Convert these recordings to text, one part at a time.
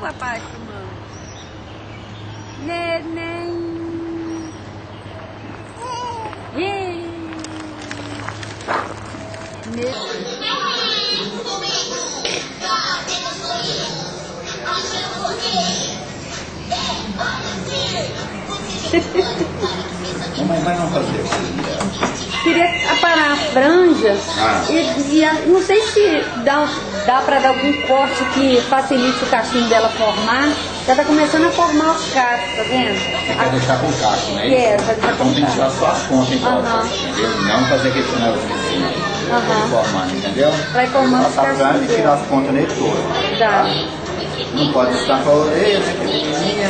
papai filmando. Neném. Mamãe não fazer. Queria aparar a franja e não sei se dá para dar algum corte que facilite o cachinho dela formar. Já tá começando a formar os cachos, tá vendo? Você quer deixar com cacho, né? Quero, vai deixar com então tem que tirar só as pontas, então, entendeu? Não fazer aquele finalzinho assim, formando, entendeu? Vai formando os cachos. Passar e tirar as pontas nele todo. Tá. Não pode estar com a orelha, né? Que é pequenininha.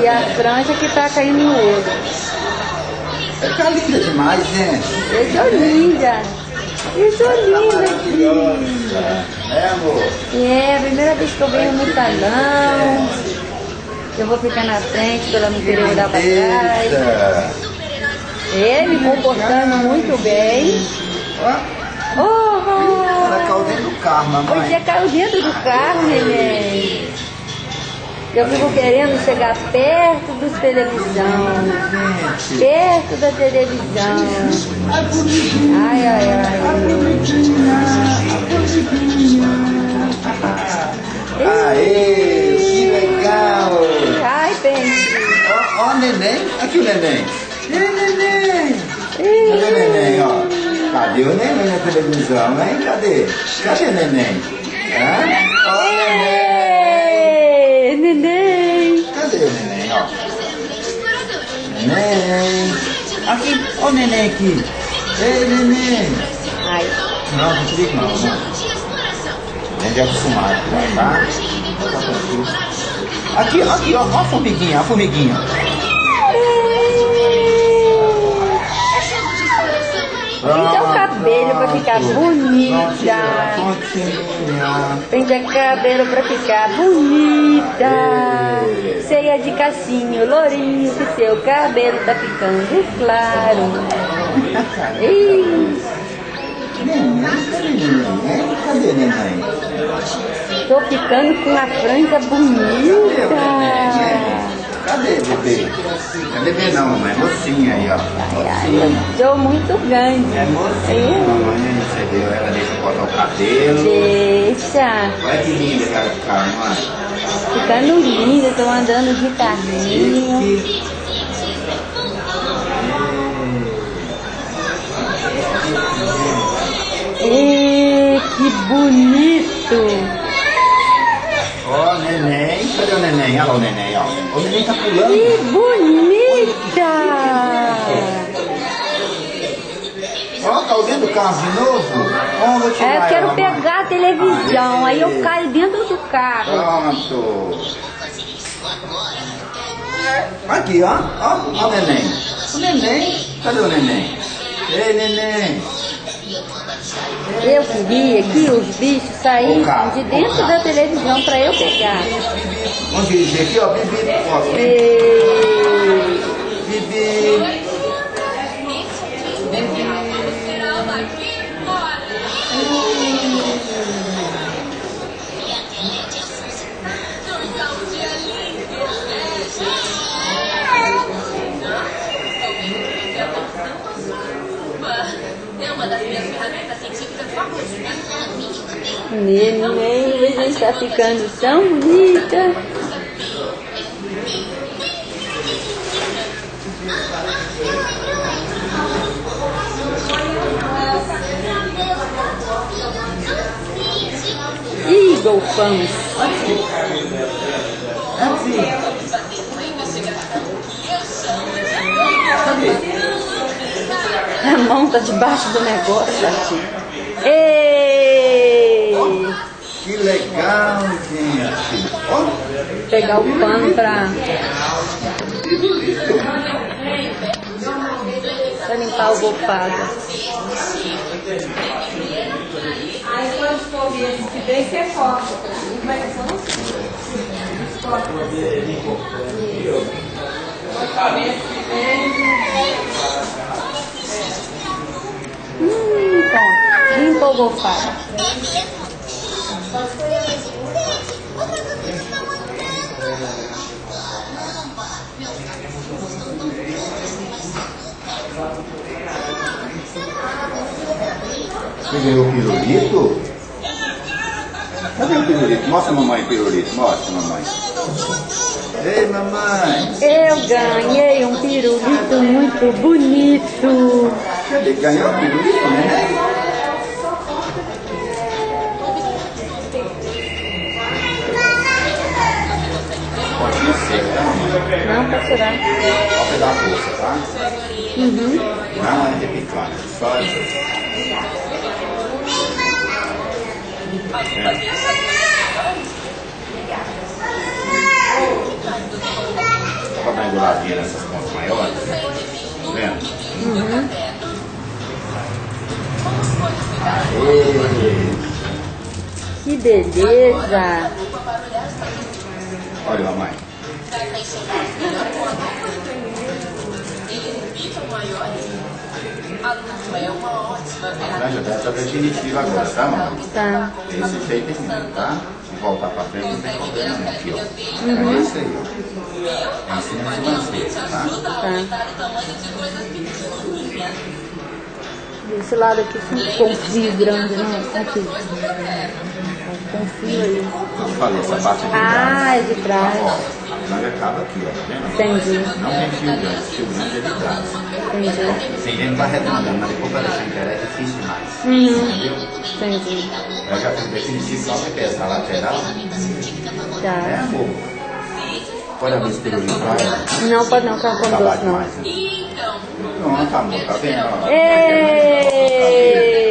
E a franja que tá caindo no olho. Tá linda demais, gente. Eu sou linda. Eu sou linda. É, amor? É, a primeira vez que eu venho no salão. Eu vou ficar na frente pra ela não querer olhar pra trás. É, me comportando muito bem. Ela caiu dentro do carro, mamãe. Você caiu dentro do carro, neném. Eu fico querendo chegar perto dos televisão. Perto da televisão. Ai, ai, ai. Aê, que legal. Ai, Pensi. Ó, neném. Aqui o neném. Neném. Cadê o neném, ó? Cadê o neném na televisão, hein? Cadê? Cadê o neném? Ó, neném. Neném. Cadê o neném, ó? Neném. Aqui, ó o neném aqui. Ei, neném. Ai. Não, não te não, amor. Nem de acostumado, tá? Aqui, aqui, ó a formiguinha, a formiguinha. Pinta o cabelo pra ficar bonita. Pinta o cabelo pra ficar bonita. Cheia de cachinho, lourinho, que seu cabelo tá ficando claro. Cadê neném? Tô ficando com a franja bonita. Cadê bebê? Não é bebê não, mamãe, é mocinha aí, ó. Eu sou muito grande. É mocinha, mamãe, você viu? Ela deixa cortar o cabelo. Deixa. Olha que linda que ela fica, mãe. Ficando linda, tô andando de carrinho. Que bonito! Ó, neném. Cadê o neném? Olha lá o neném, ó. O neném tá pulando. Que bonita! Ó, caiu dentro do carro de novo. Ó, vou tirar Eu quero ela, pegar a televisão, aí eu caio dentro do carro. Pronto. Aqui, ó. Ó o neném. O neném. Cadê o neném? Ei, neném. Eu queria que os bichos saíssem de dentro da televisão para eu pegar. Vamos dirigir aqui, ó. Bibi. Ó. Bibi. É uma das minhas ferramentas científicas favoritas. Neném, você está ficando tão bonita. Ih, golfamos. A mão tá debaixo do negócio aqui. Ei! Que legal, gente. Ó. Pegar o pano pra limpar o golfado. Aí quando for ver esse bem, você corta. Bom, limpa o golfado. Você ganhou o pirulito? Cadê o pirulito? Mostra a mamãe o pirulito. Mostra, mamãe. Ei, mamãe. Eu ganhei um pirulito muito bonito. Cadê? Ganhou o pirulito, né? Pode ser, tá, mamãe? Não, pode tirar. Só pegar a bolsa, tá? Uhum. Não é de picante, só isso. Só dar engoladinha nessas pontas maiores. Tá vendo? Uhum. Aê. Que beleza. Olha, mamãe. É uma ótima A franja dela tá definitiva agora, tá, mamãe? Tá. Desse jeito mesmo, tá? Se voltar pra frente não tem problema não, aqui, ó. É isso aí, ó. É em cima de lanceta, tá? Tá. Desse lado aqui com fio grande, não? Aqui. Com fio aí. Eu falei, essa parte aqui. Ah, é de trás. Ó, a franja acaba aqui, ó. Tá vendo? Entendi. Não tem fio grande é de trás. Entendi. Tem gente que vai arredondando, mas depois vai deixar inteira é difícil demais. Uhum. Entendeu? Entendi. Eu já fiz definitivo só vai pesar a lateral. Tá. É, amor? Pode abrir esse pirulito pra ela? Não, pode não, que ela Tá come lá doce, não. demais, né? Pronto, amor, tá vendo? Ó? Ei!